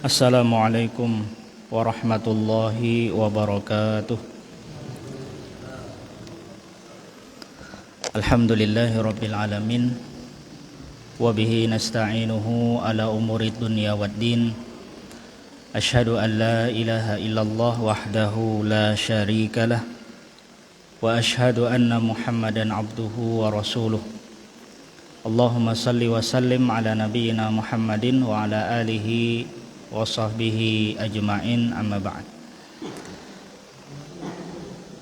Assalamualaikum warahmatullahi wabarakatuh. Alhamdulillahi rabbil alamin. Wabihi nasta'inuhu ala umuri dunya waddin. Ashhadu an la ilaha illallah wahdahu la syarikalah. Wa ashhadu anna Muhammadan abduhu wa rasuluh. Allahumma salli wa sallim ala nabiyyina Muhammadin wa ala alihi wa sahbihi ajma'in, amma ba'd.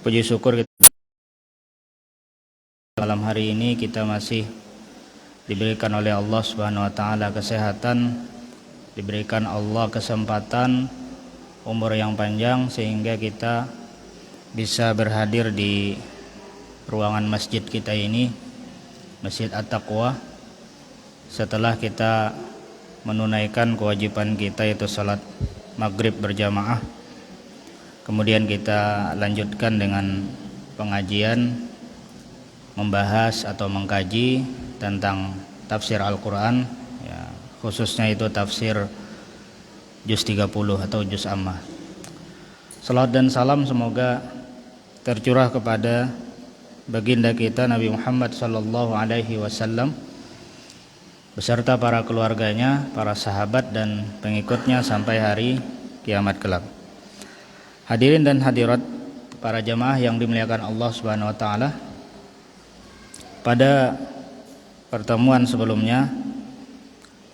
Puji syukur kita malam hari ini kita masih diberikan oleh Allah Subhanahu wa taala kesehatan, diberikan Allah kesempatan umur yang panjang sehingga kita bisa berhadir di ruangan masjid kita ini, Masjid At-Taqwa, setelah kita menunaikan kewajiban kita yaitu salat maghrib berjamaah. Kemudian kita lanjutkan dengan pengajian membahas atau mengkaji tentang tafsir Al-Quran ya, khususnya itu tafsir juz 30 atau juz Ammah. Salawat dan salam semoga tercurah kepada baginda kita Nabi Muhammad sallallahu alaihi wasallam beserta para keluarganya, para sahabat dan pengikutnya sampai hari kiamat kelak. Hadirin dan hadirat para jamaah yang dimuliakan Allah Subhanahu wa taala. Pada pertemuan sebelumnya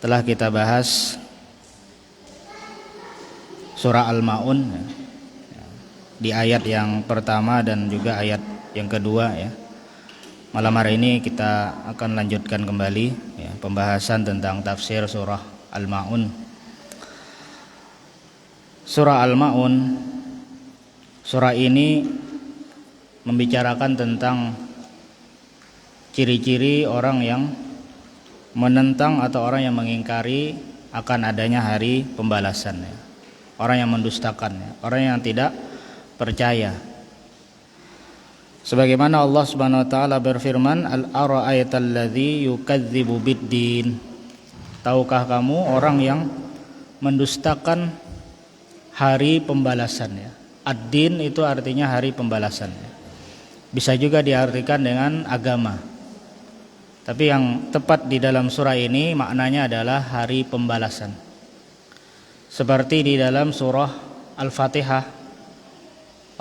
telah kita bahas surah Al-Maun di ayat yang pertama dan juga ayat yang kedua ya. Malam hari ini kita akan lanjutkan kembali ya, pembahasan tentang tafsir surah Al-Maun. Surah Al-Maun, surah ini membicarakan tentang ciri-ciri orang yang menentang atau orang yang mengingkari akan adanya hari pembalasan ya. Orang yang mendustakan ya, orang yang tidak percaya. Sebagaimana Allah Subhanahu wa taala berfirman, al-ara'aital ladzi yukadzibu biddin. Tahukah kamu orang yang mendustakan hari pembalasan ya. Ad-din itu artinya hari pembalasan ya. Bisa juga diartikan dengan agama. Tapi yang tepat di dalam surah ini maknanya adalah hari pembalasan. Seperti di dalam surah Al-Fatihah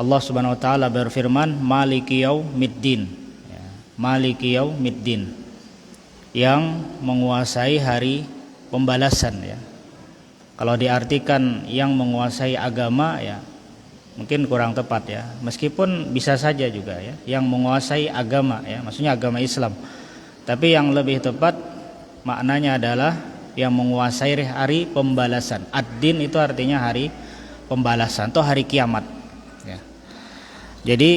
Allah Subhanahu wa taala berfirman Maliki yaumiddin ya, Maliki yaumiddin, yang menguasai hari pembalasan ya. Kalau diartikan yang menguasai agama ya mungkin kurang tepat ya. Meskipun bisa saja juga ya, yang menguasai agama ya, maksudnya agama Islam. Tapi yang lebih tepat maknanya adalah yang menguasai hari pembalasan. Ad-din itu artinya hari pembalasan atau hari kiamat ya. Jadi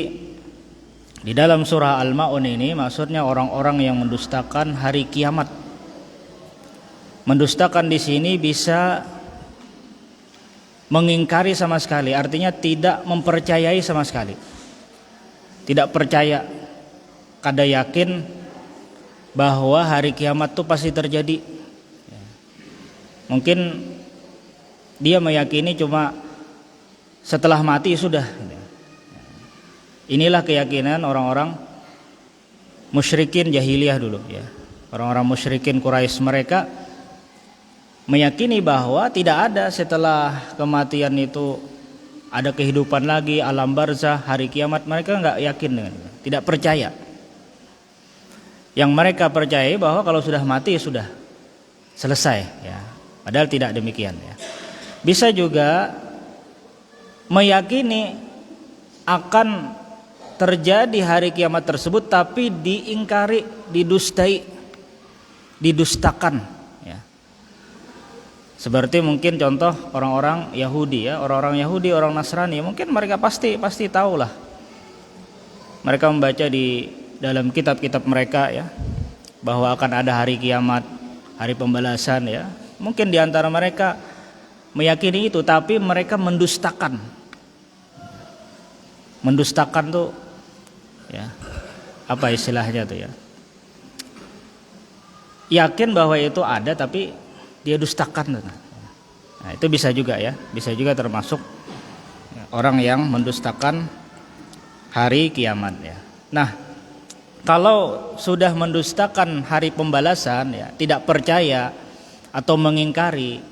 di dalam surah Al-Maun ini maksudnya orang-orang yang mendustakan hari kiamat. Mendustakan di sini bisa mengingkari sama sekali, artinya tidak mempercayai sama sekali. Tidak percaya, kada yakin bahwa hari kiamat itu pasti terjadi. Mungkin dia meyakini cuma setelah mati sudah. Inilah keyakinan orang-orang musyrikin jahiliyah dulu ya. Orang-orang musyrikin Quraisy, mereka meyakini bahwa tidak ada setelah kematian itu ada kehidupan lagi, alam barzah, hari kiamat. Mereka enggak yakin dengan itu, tidak percaya. Yang mereka percaya bahwa kalau sudah mati sudah selesai ya. Padahal tidak demikian ya. Bisa juga meyakini akan terjadi hari kiamat tersebut tapi diingkari, didustai, didustakan ya. Seperti mungkin contoh orang-orang Yahudi ya, orang-orang Yahudi, orang Nasrani, mungkin mereka pasti tahulah. Mereka membaca di dalam kitab-kitab mereka ya bahwa akan ada hari kiamat, hari pembalasan ya. Mungkin di antara mereka meyakini itu, tapi mereka mendustakan. Mendustakan tuh ya, apa istilahnya tuh ya? Yakin bahwa itu ada tapi dia dustakan. Nah, itu bisa juga ya, bisa juga termasuk orang yang mendustakan hari kiamat ya. Nah, kalau sudah mendustakan hari pembalasan ya, tidak percaya atau mengingkari,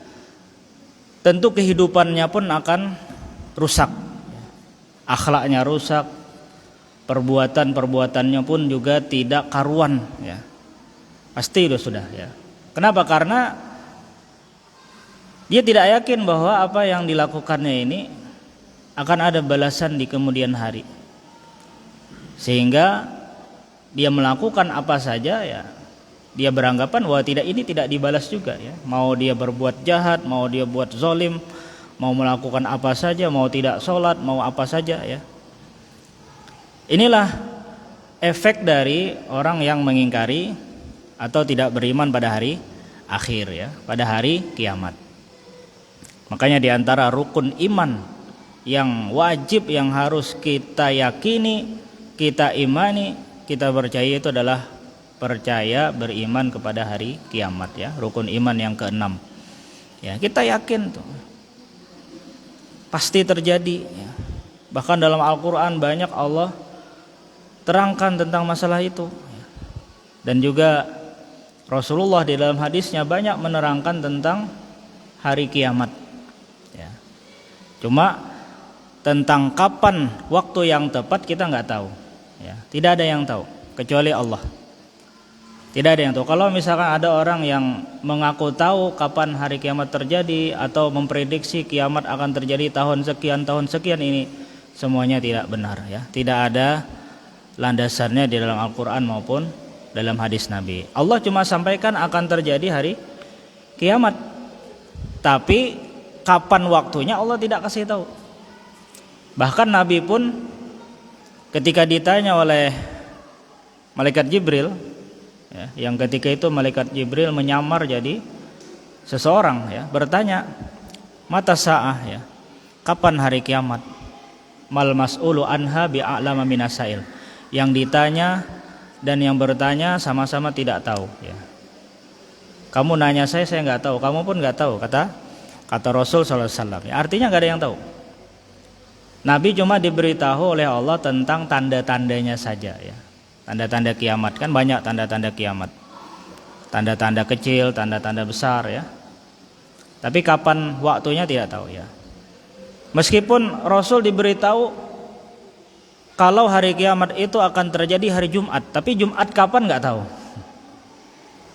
tentu kehidupannya pun akan rusak. Akhlaknya rusak, perbuatan-perbuatannya pun juga tidak karuan ya. Pasti itu sudah ya. Kenapa? Karena dia tidak yakin bahwa apa yang dilakukannya ini akan ada balasan di kemudian hari. Sehingga dia melakukan apa saja ya, dia beranggapan bahwa ini tidak dibalas juga ya. Mau dia berbuat jahat, mau dia buat zolim, mau melakukan apa saja, mau tidak sholat, mau apa saja ya. Inilah efek dari orang yang mengingkari atau tidak beriman pada hari akhir ya, pada hari kiamat. Makanya di antara rukun iman yang wajib, yang harus kita yakini, kita imani, kita percaya, itu adalah percaya, beriman kepada hari kiamat ya. Rukun iman yang keenam ya, kita yakin tuh pasti terjadi ya. Bahkan dalam Al-Quran banyak Allah terangkan tentang masalah itu. Dan juga Rasulullah di dalam hadisnya banyak menerangkan tentang hari kiamat ya. Cuma tentang kapan waktu yang tepat kita nggak tahu ya. Tidak ada yang tahu kecuali Allah. Tidak ada yang tahu. Kalau misalkan ada orang yang mengaku tahu kapan hari kiamat terjadi atau memprediksi kiamat akan terjadi tahun sekian, ini semuanya tidak benar ya. Tidak ada landasannya di dalam Al-Quran maupun dalam hadis Nabi. Allah cuma sampaikan akan terjadi hari kiamat, tapi kapan waktunya Allah tidak kasih tahu. Bahkan Nabi pun ketika ditanya oleh malaikat Jibril ya, yang ketika itu malaikat Jibril menyamar jadi seseorang ya, bertanya, mata sa'ah ya, kapan hari kiamat? Mal mas'ulu anha bi'a'lama minasail. Yang ditanya dan yang bertanya sama-sama tidak tahu ya. Kamu nanya saya nggak tahu, kamu pun nggak tahu, kata Rasul sallallahu alaihi wasallam ya. Artinya nggak ada yang tahu. Nabi cuma diberitahu oleh Allah tentang tanda-tandanya saja ya. Tanda-tanda kiamat, kan banyak tanda-tanda kiamat. Tanda-tanda kecil, tanda-tanda besar ya. Tapi kapan waktunya tidak tahu ya. Meskipun Rasul diberitahu kalau hari kiamat itu akan terjadi hari Jumat, tapi Jumat kapan nggak tahu.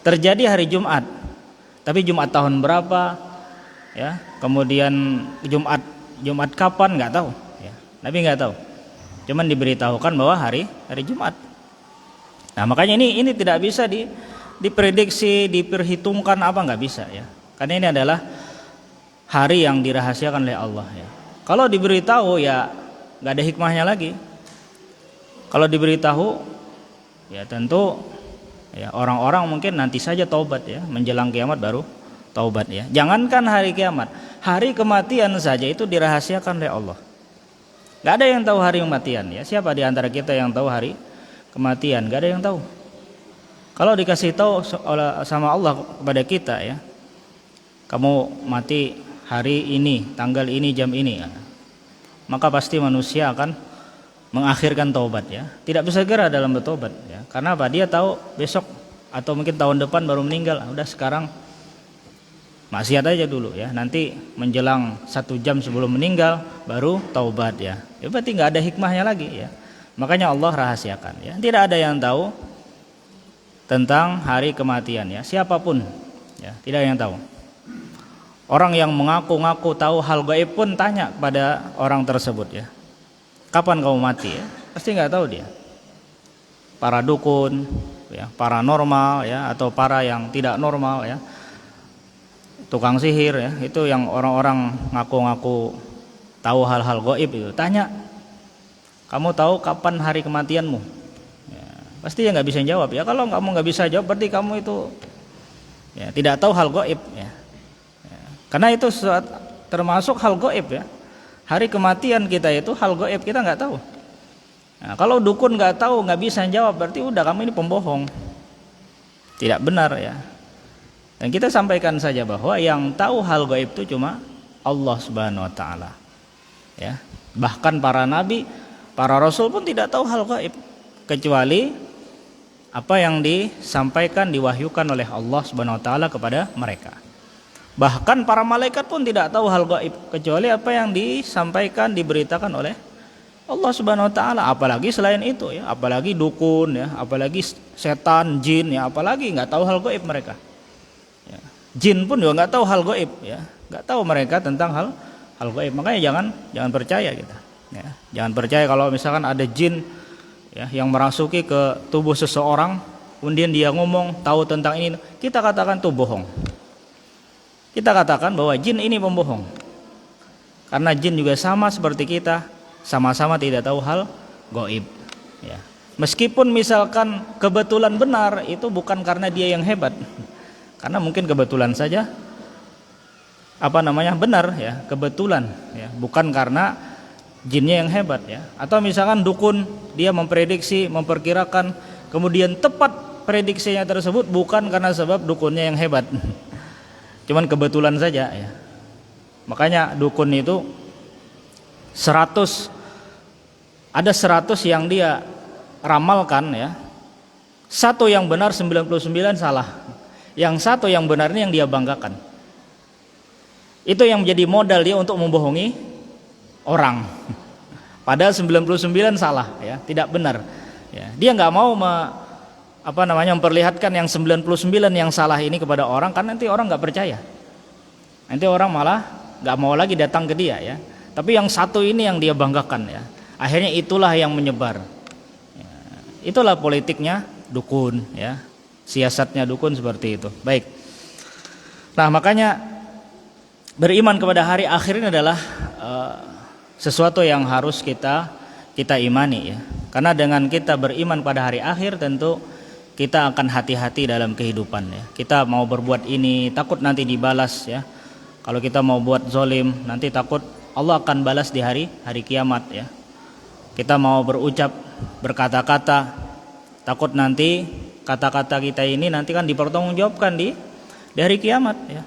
Terjadi hari Jumat, tapi Jumat tahun berapa ya. Kemudian Jumat kapan nggak tahu ya. Nabi nggak tahu. Cuman diberitahukan bahwa hari Jumat. Nah, makanya ini tidak bisa diprediksi, diperhitungkan apa, nggak bisa ya. Karena ini adalah hari yang dirahasiakan oleh Allah ya. Kalau diberitahu ya nggak ada hikmahnya lagi. Kalau diberitahu ya tentu ya orang-orang mungkin nanti saja taubat ya, menjelang kiamat baru taubat ya. Jangankan hari kiamat, hari kematian saja itu dirahasiakan oleh Allah. Nggak ada yang tahu hari kematian ya. Siapa di antara kita yang tahu hari kematian? Gak ada yang tahu. Kalau dikasih tahu sama Allah kepada kita ya, kamu mati hari ini, tanggal ini, jam ini, maka pasti manusia akan mengakhirkan taubat ya. Tidak bisa segera dalam bertobat ya. Karena apa? Dia tahu besok atau mungkin tahun depan baru meninggal. Udah sekarang maksiat aja dulu ya. Nanti menjelang 1 jam sebelum meninggal baru taubat ya. Ya berarti nggak ada hikmahnya lagi ya. Makanya Allah rahasiakan ya. Tidak ada yang tahu tentang hari kematian ya, siapapun ya, tidak ada yang tahu. Orang yang mengaku-ngaku tahu hal gaib pun tanya pada orang tersebut ya, kapan kamu mati ya? Pasti nggak tahu dia. Para dukun ya, paranormal ya, atau para yang tidak normal ya, tukang sihir ya, itu yang orang-orang ngaku-ngaku tahu hal-hal gaib itu tanya, kamu tahu kapan hari kematianmu? Ya, pasti ya nggak bisa jawab ya. Kalau kamu nggak bisa jawab berarti kamu itu ya tidak tahu hal gaib ya. Ya. Karena itu termasuk hal gaib ya. Hari kematian kita itu hal gaib, kita nggak tahu. Nah, kalau dukun nggak tahu, nggak bisa jawab, berarti udah kamu ini pembohong. Tidak benar ya. Dan kita sampaikan saja bahwa yang tahu hal gaib itu cuma Allah Subhanahu wa taala. Ya. Bahkan para nabi, para rasul pun tidak tahu hal gaib kecuali apa yang disampaikan, diwahyukan oleh Allah Subhanahu wa taala kepada mereka. Bahkan para malaikat pun tidak tahu hal gaib kecuali apa yang disampaikan, diberitakan oleh Allah Subhanahu wa taala. Apalagi selain itu ya, apalagi dukun ya, apalagi setan, jin ya, apalagi nggak tahu hal gaib mereka. Ya. Jin pun juga nggak tahu hal gaib ya, nggak tahu mereka tentang hal gaib. Makanya jangan percaya kita. Ya. Jangan percaya kalau misalkan ada jin ya, yang merasuki ke tubuh seseorang, kemudian dia ngomong tahu tentang ini, kita katakan itu bohong. Kita katakan bahwa jin ini pembohong. Karena jin juga sama seperti kita, sama-sama tidak tahu hal gaib. Ya. Meskipun misalkan kebetulan benar, itu bukan karena dia yang hebat, karena mungkin kebetulan saja benar ya, kebetulan ya, bukan karena jinnya yang hebat ya. Atau misalkan dukun, dia memprediksi, memperkirakan, kemudian tepat prediksinya tersebut bukan karena sebab dukunnya yang hebat, cuman kebetulan saja ya. Makanya dukun itu 100 yang dia ramalkan ya, satu yang benar, 99 salah. Yang satu yang benar ini yang dia banggakan. Itu yang menjadi modal dia untuk membohongi orang. Padahal 99 salah ya, tidak benar. Ya, dia nggak mau memperlihatkan yang 99 yang salah ini kepada orang, karena nanti orang nggak percaya. Nanti orang malah nggak mau lagi datang ke dia ya. Tapi yang satu ini yang dia banggakan ya. Akhirnya itulah yang menyebar. Ya, itulah politiknya dukun ya. Siasatnya dukun seperti itu. Baik. Nah, makanya beriman kepada hari akhir ini adalah sesuatu yang harus kita imani ya. Karena dengan kita beriman pada hari akhir, tentu kita akan hati-hati dalam kehidupan ya. Kita mau berbuat ini takut nanti dibalas ya. Kalau kita mau buat zolim, nanti takut Allah akan balas di hari kiamat ya. Kita mau berucap, berkata-kata, takut nanti kata-kata kita ini nanti kan dipertanggungjawabkan di hari kiamat ya.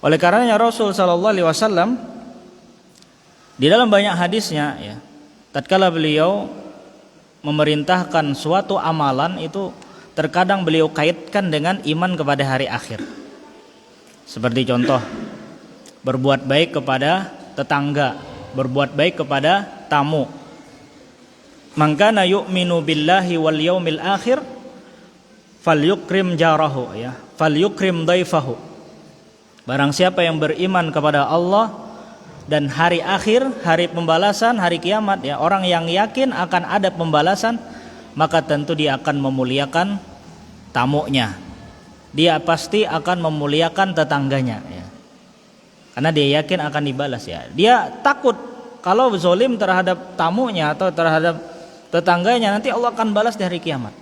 Oleh karenanya Rasul sallallahu alaihi wasallam di dalam banyak hadisnya ya, tatkala beliau memerintahkan suatu amalan itu terkadang beliau kaitkan dengan iman kepada hari akhir. Seperti contoh, berbuat baik kepada tetangga, berbuat baik kepada tamu. Man kana yu'minu billahi wal yaumil akhir falyukrim jarahu ya, falyukrim dhaifahu. Barang siapa yang beriman kepada Allah dan hari akhir, hari pembalasan, hari kiamat ya, orang yang yakin akan ada pembalasan, maka tentu dia akan memuliakan tamunya. Dia pasti akan memuliakan tetangganya ya. Karena dia yakin akan dibalas ya. Dia takut kalau zalim terhadap tamunya atau terhadap tetangganya, nanti Allah akan balas di hari kiamat.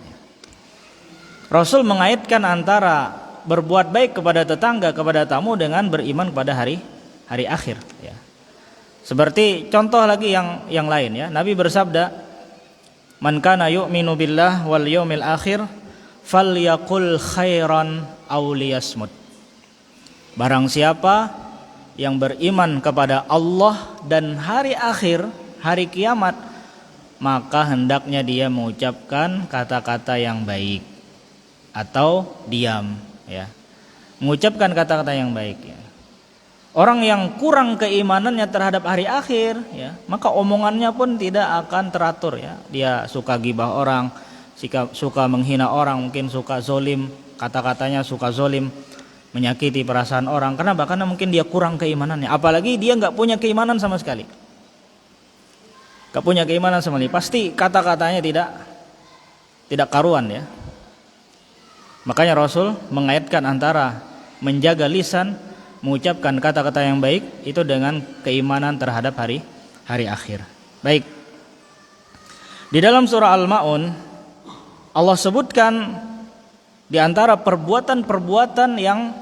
Rasul mengaitkan antara berbuat baik kepada tetangga, kepada tamu dengan beriman kepada hari akhir ya. Seperti contoh lagi yang lain ya. Nabi bersabda, "Man kana yu'minu billah wal yaumil akhir falyaqul khairan aw liyasmut." Barang siapa yang beriman kepada Allah dan hari akhir, hari kiamat, maka hendaknya dia mengucapkan kata-kata yang baik atau diam ya, mengucapkan kata-kata yang baik ya. Orang yang kurang keimanannya terhadap hari akhir ya, maka omongannya pun tidak akan teratur ya. Dia suka gibah orang, suka menghina orang, mungkin suka zolim, kata-katanya suka zolim, menyakiti perasaan orang, karena mungkin dia kurang keimanannya. Apalagi dia nggak punya keimanan sama sekali, nggak punya keimanan sama sekali, pasti kata-katanya tidak karuan ya. Makanya Rasul mengaitkan antara menjaga lisan, mengucapkan kata-kata yang baik itu dengan keimanan terhadap hari akhir. Baik. Di dalam surah Al-Maun Allah sebutkan di antara perbuatan-perbuatan yang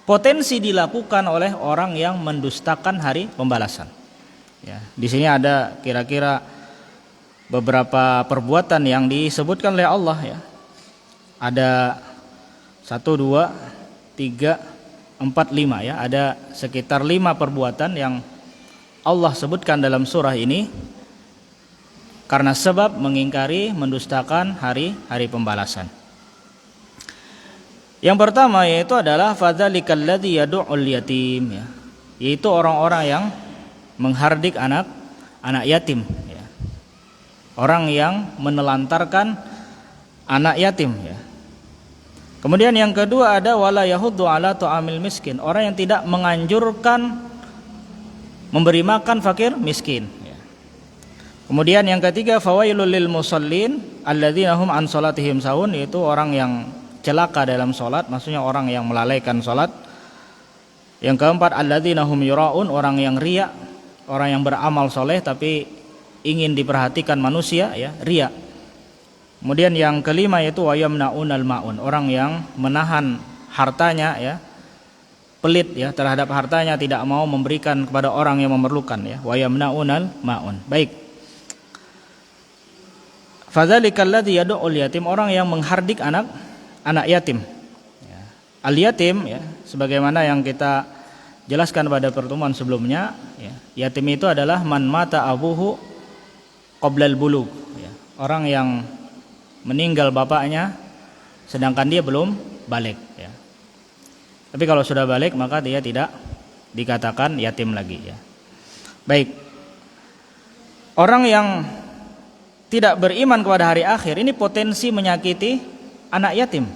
potensi dilakukan oleh orang yang mendustakan hari pembalasan. Ya, di sini ada kira-kira beberapa perbuatan yang disebutkan oleh Allah ya. Ada 1, 2, 3, 4-5 ya. Ada sekitar 5 perbuatan yang Allah sebutkan dalam surah ini karena sebab mengingkari, mendustakan hari pembalasan. Yang pertama yaitu adalah fadzalikal ladzi yad'ul yatim ya. Yaitu orang-orang yang menghardik anak yatim ya. Orang yang menelantarkan anak yatim ya. Kemudian yang kedua ada wala yahuddu ala ta'amil miskin, orang yang tidak menganjurkan memberi makan fakir miskin ya. Kemudian yang ketiga fawailul lil musallin alladzina hum an salatihim sahun, yaitu orang yang celaka dalam salat, maksudnya orang yang melalaikan salat. Yang keempat alladzina hum yuraun, orang yang riya, orang yang beramal soleh tapi ingin diperhatikan manusia ya, riya. Kemudian yang kelima yaitu wayamnaunal maun, orang yang menahan hartanya ya, pelit ya terhadap hartanya, tidak mau memberikan kepada orang yang memerlukan ya, wayamnaunal maun. Baik. Fadzalikal ladzi yad'ul yatim, orang yang menghardik anak yatim. Ya. Al yatim ya, sebagaimana yang kita jelaskan pada pertemuan sebelumnya ya, yatim itu adalah man mata abuhu qoblal bulugh ya, orang yang meninggal bapaknya sedangkan dia belum balik ya. Tapi kalau sudah balik maka dia tidak dikatakan yatim lagi ya. Baik. Orang yang tidak beriman kepada hari akhir ini potensi menyakiti anak yatim.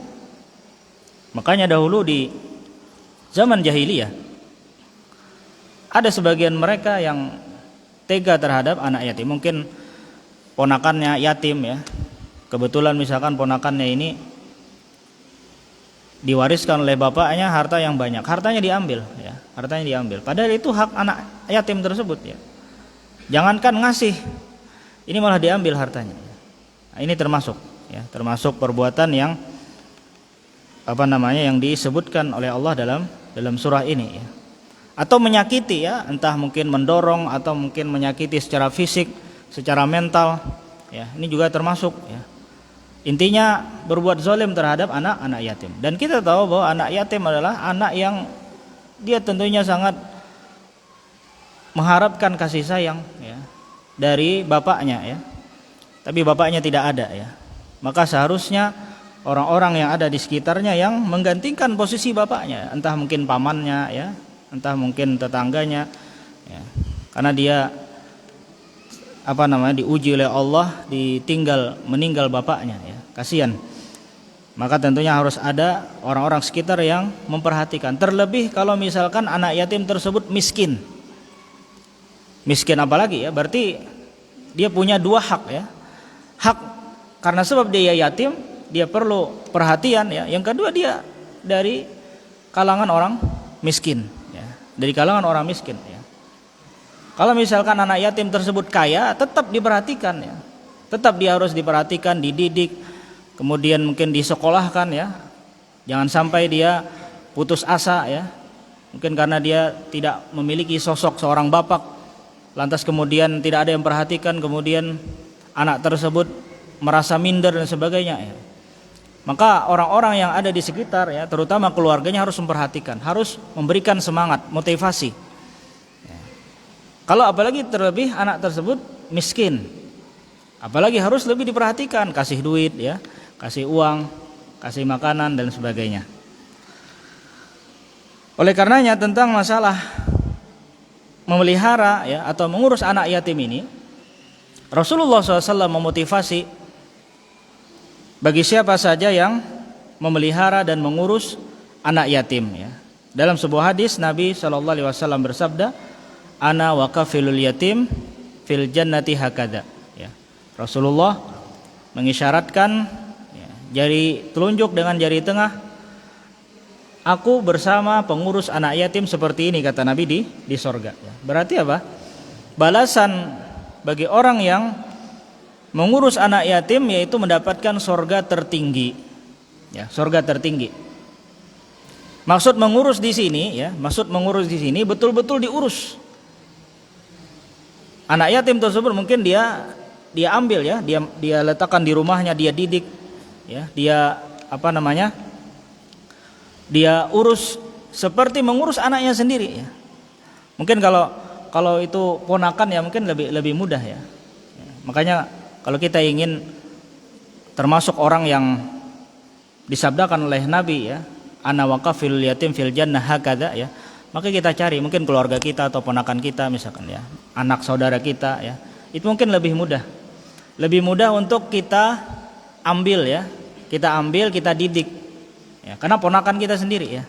Makanya dahulu di zaman jahiliyah ada sebagian mereka yang tega terhadap anak yatim. Mungkin ponakannya yatim ya. Kebetulan misalkan ponakannya ini diwariskan oleh bapaknya harta yang banyak, hartanya diambil ya, hartanya diambil. Padahal itu hak anak yatim tersebut ya. Jangankan ngasih, ini malah diambil hartanya. Nah, ini termasuk ya, termasuk perbuatan yang yang disebutkan oleh Allah dalam surah ini ya. Atau menyakiti ya, entah mungkin mendorong atau mungkin menyakiti secara fisik, secara mental ya. Ini juga termasuk ya. Intinya berbuat zalim terhadap anak yatim. Dan kita tahu bahwa anak yatim adalah anak yang dia tentunya sangat mengharapkan kasih sayang ya, dari bapaknya ya. Tapi bapaknya tidak ada ya. Maka seharusnya orang-orang yang ada di sekitarnya yang menggantikan posisi bapaknya, entah mungkin pamannya ya, entah mungkin tetangganya ya. Karena dia diuji oleh Allah, meninggal bapaknya ya, kasihan. Maka tentunya harus ada orang-orang sekitar yang memperhatikan. Terlebih kalau misalkan anak yatim tersebut miskin apalagi ya, berarti dia punya 2 hak ya. Hak karena sebab dia yatim, dia perlu perhatian ya. Yang kedua dia dari kalangan orang miskin ya, dari kalangan orang miskin ya. Kalau misalkan anak yatim tersebut kaya, tetap diperhatikan ya. Tetap dia harus diperhatikan, dididik, kemudian mungkin disekolahkan ya. Jangan sampai dia putus asa ya. Mungkin karena dia tidak memiliki sosok seorang bapak, lantas kemudian tidak ada yang perhatikan, kemudian anak tersebut merasa minder dan sebagainya ya. Maka orang-orang yang ada di sekitar ya, terutama keluarganya harus memperhatikan, harus memberikan semangat, motivasi. Kalau apalagi terlebih anak tersebut miskin, apalagi harus lebih diperhatikan, kasih duit ya, kasih uang, kasih makanan dan sebagainya. Oleh karenanya tentang masalah memelihara ya atau mengurus anak yatim ini, Rasulullah SAW memotivasi bagi siapa saja yang memelihara dan mengurus anak yatim ya. Dalam sebuah hadis Nabi SAW bersabda, ana wa kafilul yatim fil jannati hakada ya. Rasulullah mengisyaratkan ya, jari telunjuk dengan jari tengah, aku bersama pengurus anak yatim seperti ini, kata Nabi di sorga ya. Berarti apa? Balasan bagi orang yang mengurus anak yatim yaitu mendapatkan sorga tertinggi ya, sorga tertinggi. Maksud mengurus di sini ya, betul-betul diurus. Anak yatim tersebut mungkin dia ambil ya, dia letakkan di rumahnya, dia didik ya, dia dia urus seperti mengurus anaknya sendiri ya. Mungkin kalau itu ponakan ya mungkin lebih mudah ya. Makanya kalau kita ingin termasuk orang yang disabdakan oleh Nabi ya, ana waqafil yatim fil jannah hakada ya, maka kita cari mungkin keluarga kita atau ponakan kita misalkan ya, anak saudara kita ya, itu mungkin lebih mudah untuk kita ambil ya, kita didik ya, karena ponakan kita sendiri ya.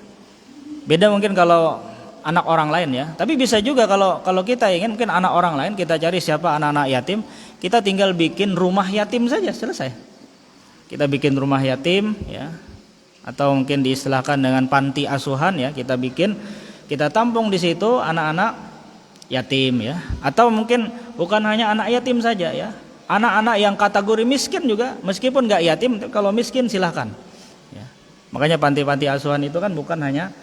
Beda mungkin kalau anak orang lain ya, tapi bisa juga kalau kita ingin mungkin anak orang lain, kita cari siapa anak-anak yatim, kita tinggal bikin rumah yatim saja, selesai. Kita bikin rumah yatim ya, atau mungkin diistilahkan dengan panti asuhan ya, kita tampung di situ anak-anak yatim ya, atau mungkin bukan hanya anak yatim saja ya, anak-anak yang kategori miskin juga, meskipun nggak yatim, kalau miskin silahkan ya. Makanya panti-panti asuhan itu kan bukan hanya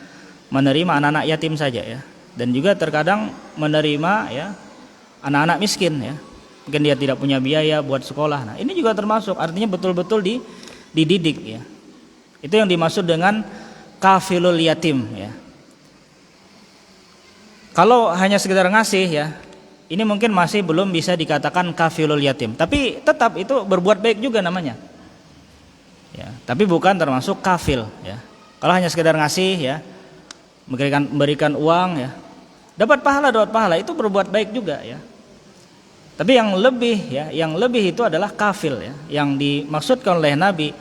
menerima anak-anak yatim saja ya, dan juga terkadang menerima ya anak-anak miskin ya, mungkin dia tidak punya biaya buat sekolah. Nah ini juga termasuk, artinya betul-betul dididik ya. Itu yang dimaksud dengan kafilul yatim ya. Kalau hanya sekedar ngasih ya, ini mungkin masih belum bisa dikatakan kafilul yatim, tapi tetap itu berbuat baik juga namanya ya, tapi bukan termasuk kafil ya. Kalau hanya sekedar ngasih ya, memberikan uang ya, dapat pahala itu berbuat baik juga ya. Tapi yang lebih itu adalah kafil ya, yang dimaksudkan oleh Nabi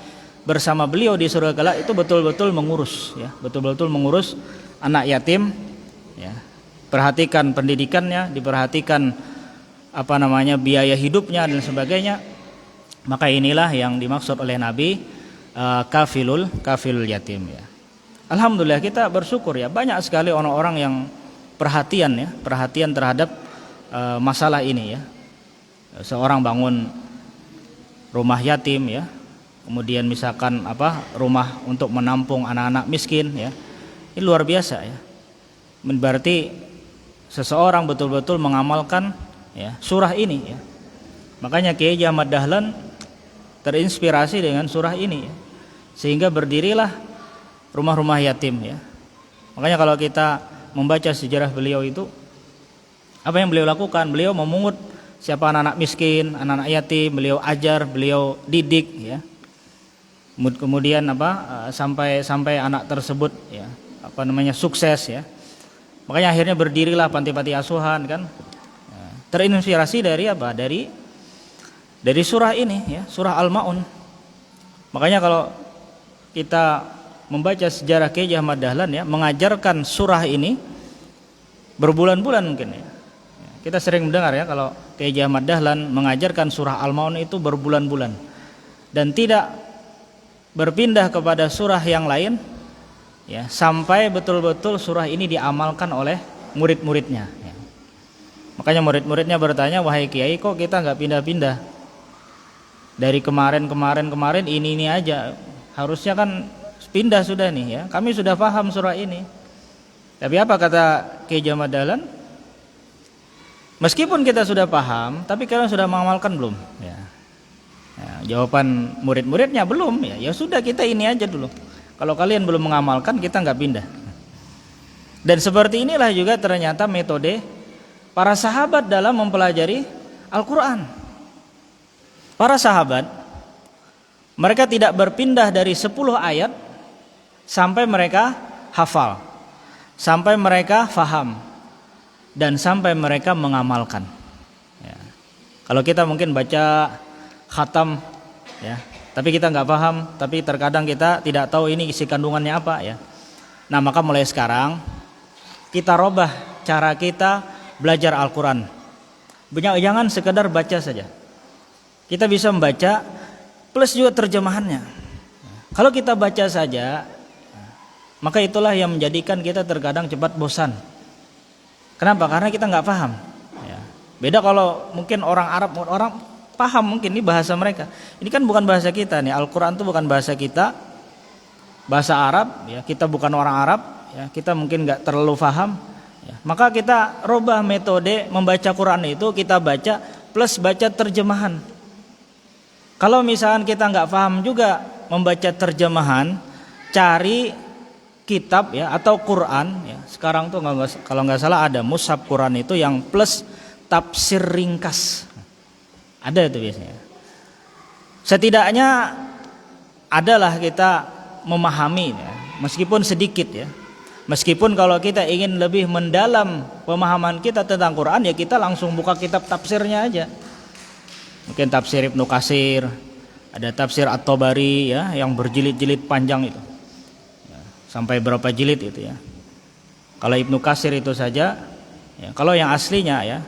bersama beliau di surga kelak itu betul-betul mengurus ya, betul-betul mengurus anak yatim ya. Perhatikan pendidikannya, diperhatikan biaya hidupnya dan sebagainya. Maka inilah yang dimaksud oleh Nabi kafilul yatim ya. Alhamdulillah kita bersyukur ya, banyak sekali orang-orang yang perhatian terhadap masalah ini ya. Seorang bangun rumah yatim ya, kemudian misalkan rumah untuk menampung anak-anak miskin ya, ini luar biasa ya. Berarti seseorang betul-betul mengamalkan ya surah ini ya. Makanya Kiai Ahmad Dahlan terinspirasi dengan surah ini ya, sehingga berdirilah rumah-rumah yatim ya. Makanya kalau kita membaca sejarah beliau itu, apa yang beliau lakukan? Beliau memungut siapa anak-anak miskin, anak-anak yatim, beliau ajar, beliau didik ya. Kemudian sampai anak tersebut ya sukses ya. Makanya akhirnya berdirilah panti-panti asuhan kan. Terinspirasi dari dari surah ini ya, surah Al-Maun. Makanya kalau kita membaca sejarah Kiai Ahmad Dahlan ya, mengajarkan surah ini berbulan-bulan mungkin ya. Kita sering mendengar ya kalau Kiai Ahmad Dahlan mengajarkan surah Al-Maun itu berbulan-bulan dan tidak berpindah kepada surah yang lain ya, sampai betul-betul surah ini diamalkan oleh murid-muridnya ya. Makanya murid-muridnya bertanya, wahai Kiai, kok kita nggak pindah-pindah dari kemarin ini aja, harusnya kan pindah sudah nih ya, kami sudah paham surah ini. Tapi apa kata Kiai Ahmad Dahlan? Meskipun kita sudah paham, tapi kalian sudah mengamalkan belum? Ya. Ya, jawaban murid-muridnya belum. Ya sudah, kita ini aja dulu. Kalau kalian belum mengamalkan, kita nggak pindah. Dan seperti inilah juga ternyata metode para sahabat dalam mempelajari Al-Quran. Para sahabat, mereka tidak berpindah dari 10 ayat sampai mereka hafal, sampai mereka faham, dan sampai mereka mengamalkan ya. Kalau kita mungkin baca khatam ya, tapi kita nggak paham, tapi terkadang kita tidak tahu ini isi kandungannya apa ya. Nah maka mulai sekarang kita robah cara kita belajar Al-Quran. Jangan sekedar baca saja, kita bisa membaca plus juga terjemahannya. Kalau kita baca saja, maka itulah yang menjadikan kita terkadang cepat bosan. Kenapa? Karena kita nggak paham ya. Beda kalau mungkin orang Arab, orang paham mungkin ini bahasa mereka. Ini kan bukan bahasa kita nih, Al-Quran itu bukan bahasa kita, bahasa Arab ya. Kita bukan orang Arab ya, kita mungkin nggak terlalu paham ya. Maka kita robah metode membaca Quran itu, kita baca plus baca terjemahan. Kalau misalkan kita nggak paham juga membaca terjemahan, cari kitab ya atau Quran ya. Sekarang tuh kalau nggak salah ada mushaf Quran itu yang plus tafsir ringkas. Ada itu biasanya. Setidaknya adalah kita memahami ya, meskipun sedikit ya. Meskipun kalau kita ingin lebih mendalam pemahaman kita tentang Quran ya kita langsung buka kitab tafsirnya aja. Mungkin tafsir Ibnu Katsir, ada tafsir At-Tabari ya yang berjilid-jilid panjang itu. Ya, sampai berapa jilid itu ya. Kalau Ibnu Katsir itu saja ya, kalau yang aslinya ya,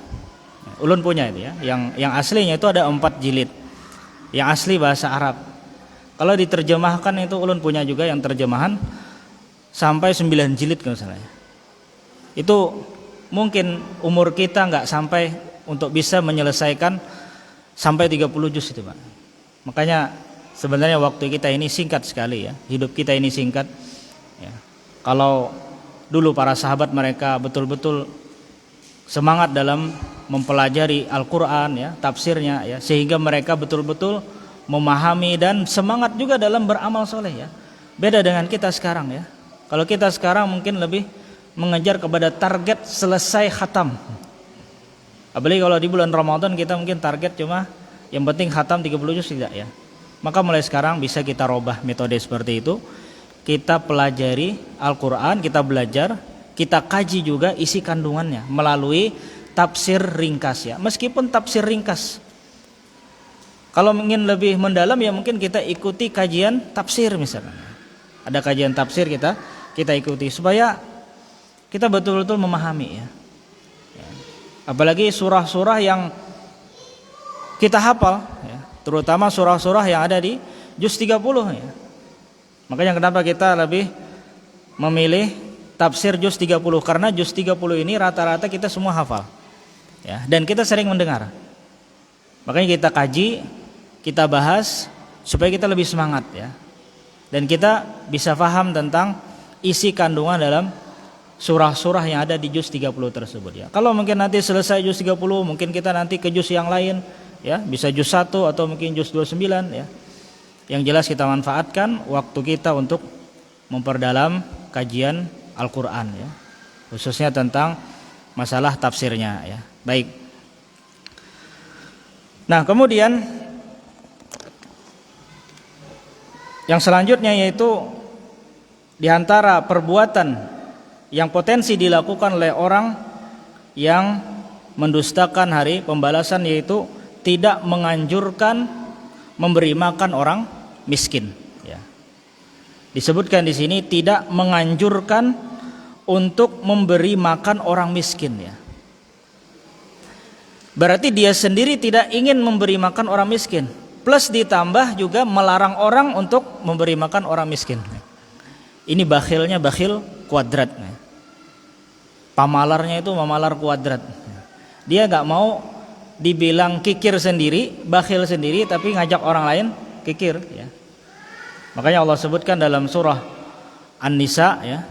ulun punya itu ya. Yang aslinya itu ada 4 jilid. Yang asli bahasa Arab. Kalau diterjemahkan itu ulun punya juga yang terjemahan sampai 9 jilid kalau salah. Itu mungkin umur kita nggak sampai untuk bisa menyelesaikan sampai 30 juz itu, Pak. Makanya sebenarnya waktu kita ini singkat sekali ya. Hidup kita ini singkat ya. Kalau dulu para sahabat mereka betul-betul semangat dalam mempelajari Al-Qur'an ya, tafsirnya ya, sehingga mereka betul-betul memahami dan semangat juga dalam beramal soleh ya. Beda dengan kita sekarang ya. Kalau kita sekarang mungkin lebih mengejar kepada target selesai khatam. Apalagi kalau di bulan Ramadan kita mungkin target cuma yang penting khatam 30 juz tidak ya. Maka mulai sekarang bisa kita robah metode seperti itu. Kita pelajari Al-Qur'an, kita belajar, kita kaji juga isi kandungannya melalui tafsir ringkas ya. Meskipun tafsir ringkas. Kalau ingin lebih mendalam ya mungkin kita ikuti kajian tafsir misalnya. Ada kajian tafsir kita ikuti supaya kita betul-betul memahami ya. Apalagi surah-surah yang kita hafal ya, terutama surah-surah yang ada di juz 30 ya. Makanya kenapa kita lebih memilih tafsir juz 30 karena juz 30 ini rata-rata kita semua hafal. Ya, dan kita sering mendengar. Makanya kita kaji, kita bahas supaya kita lebih semangat ya. Dan kita bisa paham tentang isi kandungan dalam surah-surah yang ada di juz 30 tersebut ya. Kalau mungkin nanti selesai juz 30, mungkin kita nanti ke juz yang lain ya, bisa juz 1 atau mungkin juz 29 ya. Yang jelas kita manfaatkan waktu kita untuk memperdalam kajian Al-Qur'an ya. Khususnya tentang masalah tafsirnya ya. Baik. Nah, kemudian yang selanjutnya yaitu di antara perbuatan yang potensi dilakukan oleh orang yang mendustakan hari pembalasan yaitu tidak menganjurkan memberi makan orang miskin ya. Disebutkan di sini tidak menganjurkan untuk memberi makan orang miskin ya. Berarti dia sendiri tidak ingin memberi makan orang miskin, plus ditambah juga melarang orang untuk memberi makan orang miskin. Ini bakhilnya bakhil kuadrat. Pamalarnya itu mamalar kuadrat. Dia gak mau dibilang kikir sendiri, bakhil sendiri, tapi ngajak orang lain kikir ya. Makanya Allah sebutkan dalam surah An-Nisa ya,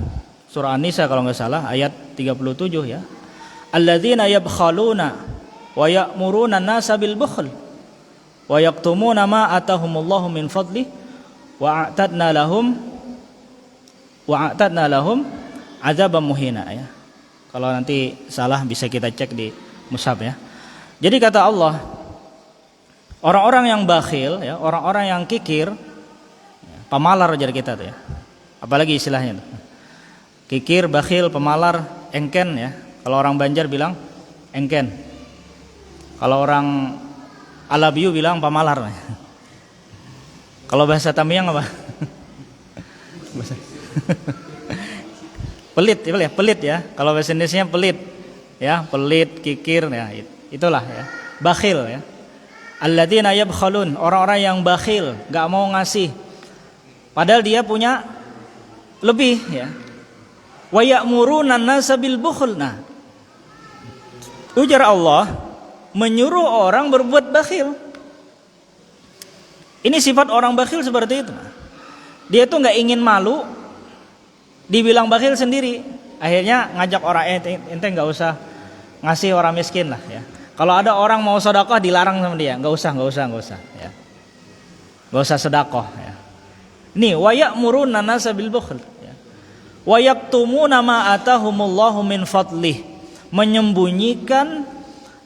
surah An-Nisa kalau nggak salah ayat 37 ya, alladzina yabkhaluna wa ya'muruna an-nasa bil bukhl wa yaktumuna ma atahumullahu min fadli wa a'tadna lahum azaban muhina ya. Kalau nanti salah bisa kita cek di mushaf ya. Jadi kata Allah, orang-orang yang bakhil ya, orang-orang yang kikir ya, pamalar ajar kita tuh ya. Apalagi istilahnya tuh. Kikir, bakhil, pamalar, engken ya. Kalau orang Banjar bilang engken. Kalau orang Alabiu bilang pamalar. Kalau bahasa Tamiang apa? Pelit ya, pelit ya. Kalau bahasa Indonesia pelit. Ya, pelit, kikir ya, itulah ya. Bakhil ya. Alladzina yabkhalun, orang-orang yang bakhil, enggak mau ngasih. Padahal dia punya lebih ya. Wa ya'muruna an-nasa bil bukhl. Nah, ujar Allah menyuruh orang berbuat bakhil. Ini sifat orang bakhil seperti itu. Dia tuh nggak ingin malu, dibilang bakhil sendiri. Akhirnya ngajak orang ente nggak usah ngasih orang miskin lah ya. Kalau ada orang mau sedekah dilarang sama dia, nggak usah ya. Nggak usah sedekah ya. Nih wa ya'muruna an-nasa bil bukhl ya. Wa yaktumuna ma atahumullahu min fadlih, menyembunyikan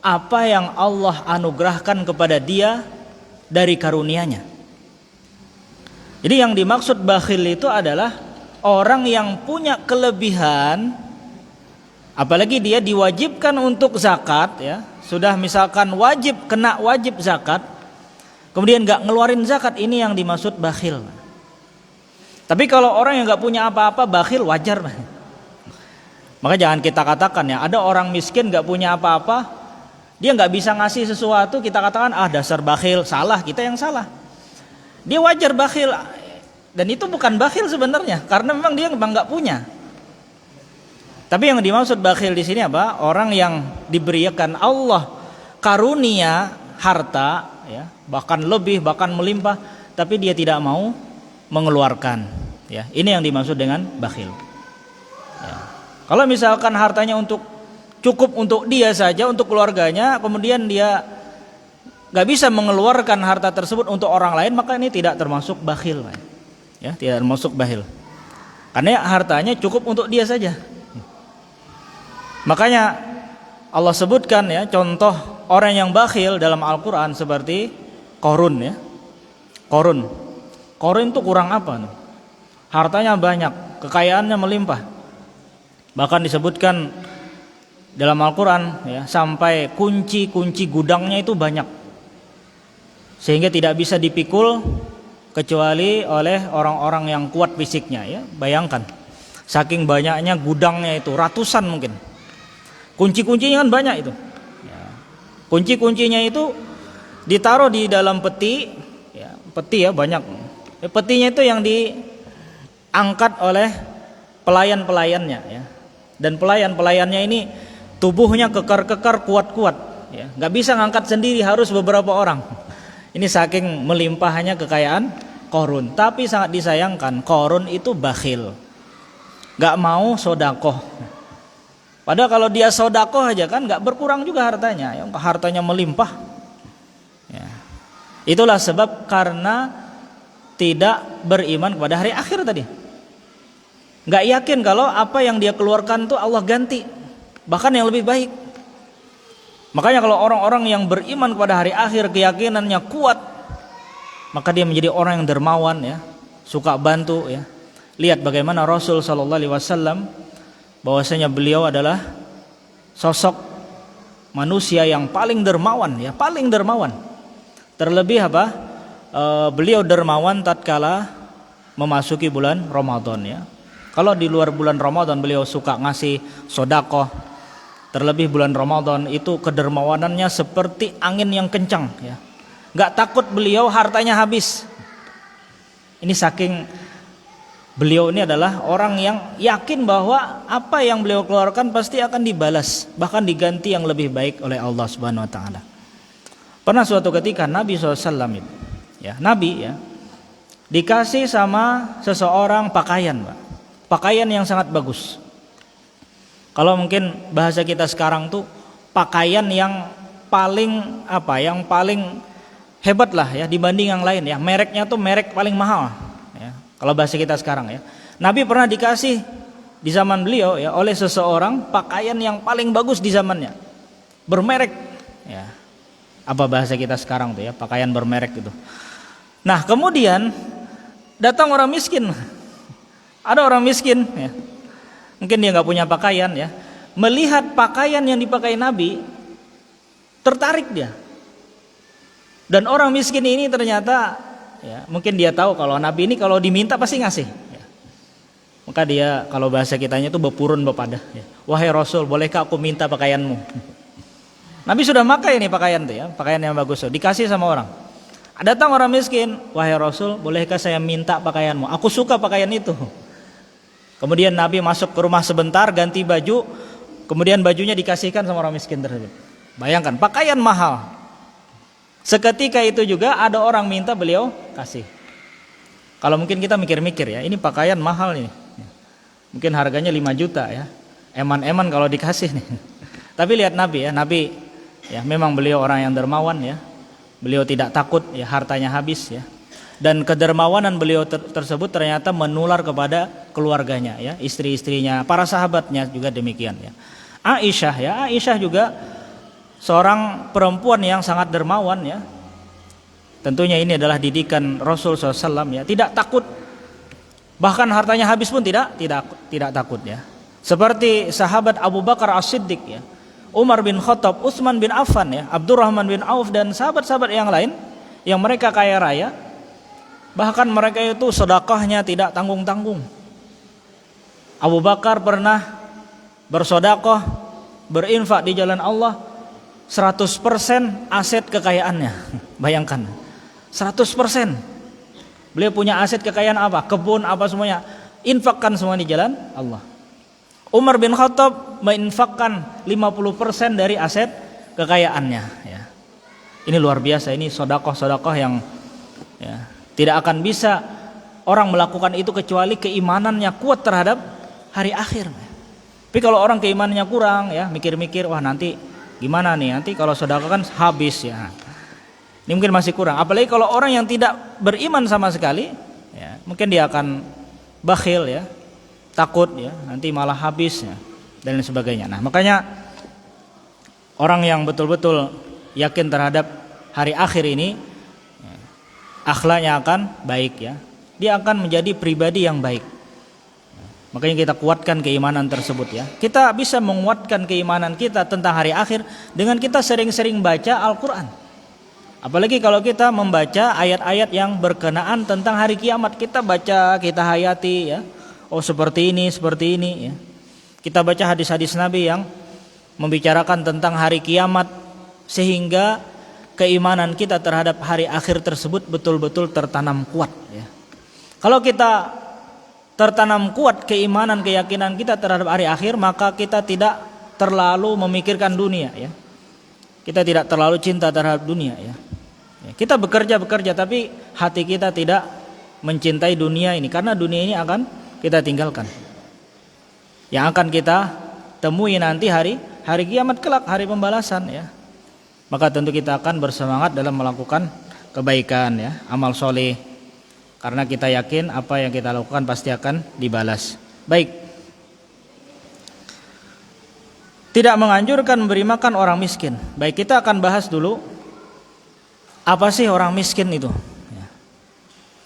apa yang Allah anugerahkan kepada dia dari karunia-Nya. Jadi yang dimaksud bakhil itu adalah orang yang punya kelebihan, apalagi dia diwajibkan untuk zakat ya, sudah misalkan kena wajib zakat, kemudian nggak ngeluarin zakat, ini yang dimaksud bakhil. Tapi kalau orang yang nggak punya apa-apa bakhil wajar. Maka jangan kita katakan ya, ada orang miskin nggak punya apa-apa, dia nggak bisa ngasih sesuatu, kita katakan dasar bakhil, salah, kita yang salah. Dia wajar bakhil, dan itu bukan bakhil sebenarnya, karena memang dia memang nggak punya. Tapi yang dimaksud bakhil di sini apa? Orang yang diberikan Allah karunia harta, ya, bahkan lebih, bahkan melimpah, tapi dia tidak mau mengeluarkan. Ya, ini yang dimaksud dengan bakhil. Ya. Kalau misalkan hartanya cukup untuk dia saja, untuk keluarganya, kemudian dia nggak bisa mengeluarkan harta tersebut untuk orang lain, maka ini tidak termasuk bakhil. Ya, tidak termasuk bakhil. Karena hartanya cukup untuk dia saja. Makanya Allah sebutkan ya contoh orang yang bakhil dalam Al-Quran seperti Qarun ya. Qarun itu kurang apa? Hartanya banyak, kekayaannya melimpah. Bahkan disebutkan dalam Al-Quran ya, sampai kunci gudangnya itu banyak, sehingga tidak bisa dipikul kecuali oleh orang-orang yang kuat fisiknya ya. Bayangkan, saking banyaknya gudangnya itu, ratusan mungkin. Kunci-kuncinya kan banyak itu ya. Kunci-kuncinya itu ditaruh di dalam peti ya, banyak. Petinya itu yang diangkat oleh pelayan-pelayannya ya. Dan pelayan-pelayannya ini tubuhnya kekar-kekar, kuat-kuat ya. Nggak bisa ngangkat sendiri, harus beberapa orang. Ini saking melimpahnya kekayaan Qarun. Tapi sangat disayangkan, Qarun itu bakhil, nggak mau sodakoh. Padahal kalau dia sodakoh aja kan nggak berkurang juga hartanya, yang hartanya melimpah. Ya. Itulah sebab karena tidak beriman kepada hari akhir tadi. Nggak yakin kalau apa yang dia keluarkan itu Allah ganti, bahkan yang lebih baik. Makanya kalau orang-orang yang beriman kepada hari akhir, keyakinannya kuat, maka dia menjadi orang yang dermawan ya, suka bantu ya. Lihat bagaimana Rasul sallallahu alaihi wasallam, bahwasanya beliau adalah sosok manusia yang paling dermawan ya, paling dermawan. Terlebih apa? Beliau dermawan tatkala memasuki bulan Ramadan ya. Kalau di luar bulan Ramadan beliau suka ngasih sedekah. Terlebih bulan Ramadan itu kedermawanannya seperti angin yang kencang ya. Enggak takut beliau hartanya habis. Ini saking beliau ini adalah orang yang yakin bahwa apa yang beliau keluarkan pasti akan dibalas, bahkan diganti yang lebih baik oleh Allah Subhanahu wa taala. Pernah suatu ketika Nabi SAW itu ya, Nabi ya, dikasih sama seseorang pakaian, Pak. Pakaian yang sangat bagus. Kalau mungkin bahasa kita sekarang tuh pakaian yang paling yang paling hebat lah ya dibanding yang lain ya. Mereknya tuh merek paling mahal ya. Kalau bahasa kita sekarang ya. Nabi pernah dikasih di zaman beliau ya oleh seseorang pakaian yang paling bagus di zamannya. Bermerek ya. Apa bahasa kita sekarang tuh ya, pakaian bermerek gitu. Nah, kemudian datang orang miskin. Ada orang miskin ya. Mungkin dia nggak punya pakaian ya. Melihat pakaian yang dipakai Nabi, tertarik dia. Dan orang miskin ini ternyata ya, mungkin dia tahu kalau Nabi ini kalau diminta pasti ngasih ya. Maka dia kalau bahasa kitanya itu bepurun bepada ya. Wahai Rasul, bolehkah aku minta pakaianmu? Nabi sudah pakai ini pakaian tuh ya, pakaian yang bagus tuh, dikasih sama orang. Datang orang miskin, wahai Rasul, bolehkah saya minta pakaianmu? Aku suka pakaian itu. Kemudian Nabi masuk ke rumah sebentar, ganti baju, kemudian bajunya dikasihkan sama orang miskin tersebut. Bayangkan, pakaian mahal. Seketika itu juga ada orang minta, beliau kasih. Kalau mungkin kita mikir-mikir ya, ini pakaian mahal nih. Mungkin harganya 5 juta ya. Eman-eman kalau dikasih nih. Tapi lihat Nabi ya, Nabi ya memang beliau orang yang dermawan ya. Beliau tidak takut ya hartanya habis ya. Dan kedermawanan beliau tersebut ternyata menular kepada keluarganya, ya, istri-istrinya, para sahabatnya juga demikian, ya. Aisyah juga seorang perempuan yang sangat dermawan, ya. Tentunya ini adalah didikan Rasul SAW, ya, tidak takut, bahkan hartanya habis pun tidak takut, ya. Seperti sahabat Abu Bakar As-Siddiq, ya, Umar bin Khattab, Utsman bin Affan, ya, Abdurrahman bin Auf dan sahabat-sahabat yang lain yang mereka kaya raya. Bahkan mereka itu sedekahnya tidak tanggung-tanggung. Abu Bakar pernah bersedekah, berinfak di jalan Allah 100% aset kekayaannya. Bayangkan, 100%. Beliau punya aset kekayaan apa? Kebun apa semuanya. Infakkan semua di jalan Allah. Umar bin Khattab menginfakkan 50% dari aset kekayaannya, ya. Ini luar biasa, ini sedekah yang, ya, tidak akan bisa orang melakukan itu kecuali keimanannya kuat terhadap hari akhir. Tapi kalau orang keimanannya kurang, ya, mikir-mikir, wah nanti gimana nih, nanti kalau sedekah kan habis, ya. Ini mungkin masih kurang. Apalagi kalau orang yang tidak beriman sama sekali, ya, mungkin dia akan bakhil, ya, takut, ya, nanti malah habis, ya, dan lain sebagainya. Nah, makanya orang yang betul-betul yakin terhadap hari akhir ini, akhlaknya akan baik, ya. Dia akan menjadi pribadi yang baik. Makanya kita kuatkan keimanan tersebut, ya. Kita bisa menguatkan keimanan kita tentang hari akhir dengan kita sering-sering baca Al-Qur'an. Apalagi kalau kita membaca ayat-ayat yang berkenaan tentang hari kiamat, kita baca, kita hayati, ya. Oh, seperti ini, ya. Kita baca hadis-hadis Nabi yang membicarakan tentang hari kiamat sehingga keimanan kita terhadap hari akhir tersebut betul-betul tertanam kuat, ya. Kalau kita tertanam kuat keimanan, keyakinan kita terhadap hari akhir, maka kita tidak terlalu memikirkan dunia, ya. Kita tidak terlalu cinta terhadap dunia, ya. Kita bekerja tapi hati kita tidak mencintai dunia ini, karena dunia ini akan kita tinggalkan. Yang akan kita temui nanti hari kiamat kelak, hari pembalasan, ya. Maka tentu kita akan bersemangat dalam melakukan kebaikan, ya, amal soleh, karena kita yakin apa yang kita lakukan pasti akan dibalas. Baik, tidak menganjurkan memberi makan orang miskin. Baik, kita akan bahas dulu apa sih orang miskin itu, ya.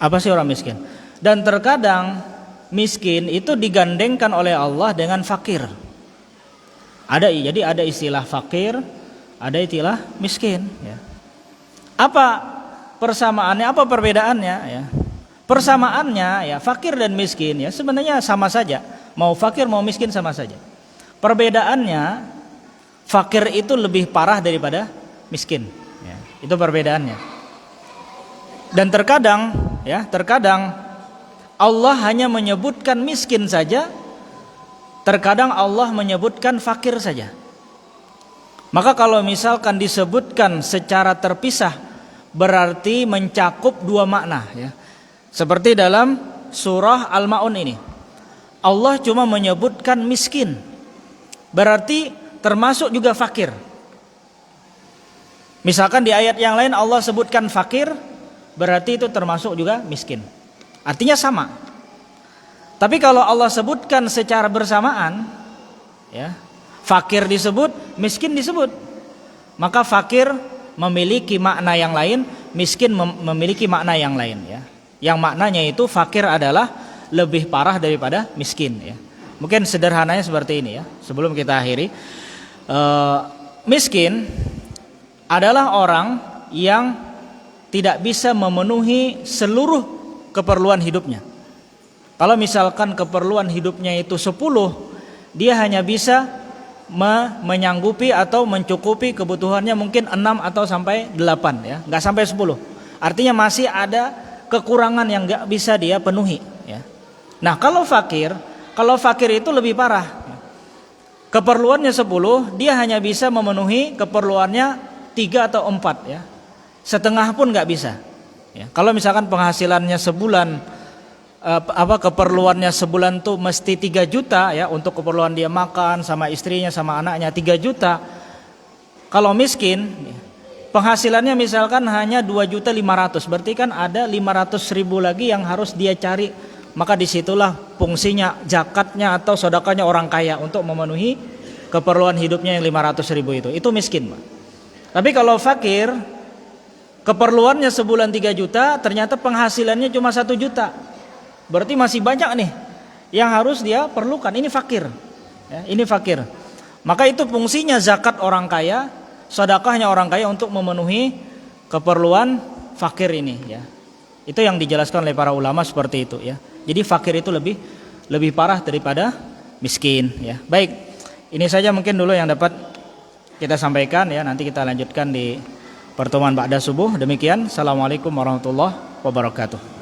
Apa sih orang miskin? Dan terkadang miskin itu digandengkan oleh Allah dengan fakir. Jadi ada istilah fakir, ada istilah miskin, ya. Apa persamaannya, apa perbedaannya, ya? Persamaannya, ya, fakir dan miskin, ya, sebenarnya sama saja. Mau fakir mau miskin sama saja. Perbedaannya, fakir itu lebih parah daripada miskin, ya. Itu perbedaannya. Dan terkadang Allah hanya menyebutkan miskin saja, terkadang Allah menyebutkan fakir saja. Maka kalau misalkan disebutkan secara terpisah, berarti mencakup dua makna, ya. Seperti dalam surah Al-Ma'un ini, Allah cuma menyebutkan miskin, berarti termasuk juga fakir. Misalkan di ayat yang lain Allah sebutkan fakir, berarti itu termasuk juga miskin. Artinya sama. Tapi kalau Allah sebutkan secara bersamaan, ya, fakir disebut, miskin disebut, maka fakir memiliki makna yang lain, miskin memiliki makna yang lain, ya. Yang maknanya itu fakir adalah lebih parah daripada miskin, ya. Mungkin sederhananya seperti ini, ya. Sebelum kita akhiri, miskin adalah orang yang tidak bisa memenuhi seluruh keperluan hidupnya. Kalau misalkan keperluan hidupnya itu 10, dia hanya bisa menyanggupi atau mencukupi kebutuhannya mungkin 6 atau sampai 8, ya, nggak sampai 10. Artinya masih ada kekurangan yang nggak bisa dia penuhi, ya. Nah, kalau fakir itu lebih parah. Keperluannya 10, dia hanya bisa memenuhi keperluannya 3 atau 4, ya. Setengah pun nggak bisa, ya. Kalau misalkan penghasilannya sebulan, keperluannya sebulan tuh mesti 3 juta, ya, untuk keperluan dia makan sama istrinya sama anaknya 3 juta. Kalau miskin penghasilannya misalkan hanya 2.500.000, berarti kan ada 500.000 lagi yang harus dia cari. Maka disitulah fungsinya zakatnya atau sedekahnya orang kaya untuk memenuhi keperluan hidupnya yang 500.000 itu miskin, Pak. Tapi kalau fakir, keperluannya sebulan 3 juta, ternyata penghasilannya cuma 1 juta, berarti masih banyak nih yang harus dia perlukan. Ini fakir, ya, ini fakir. Maka itu fungsinya zakat orang kaya, sedekahnya orang kaya untuk memenuhi keperluan fakir ini, ya. Itu yang dijelaskan oleh para ulama seperti itu, ya. Jadi fakir itu lebih parah daripada miskin, ya. Baik, ini saja mungkin dulu yang dapat kita sampaikan, ya. Nanti kita lanjutkan di pertemuan ba'da subuh. Demikian, assalamualaikum warahmatullahi wabarakatuh.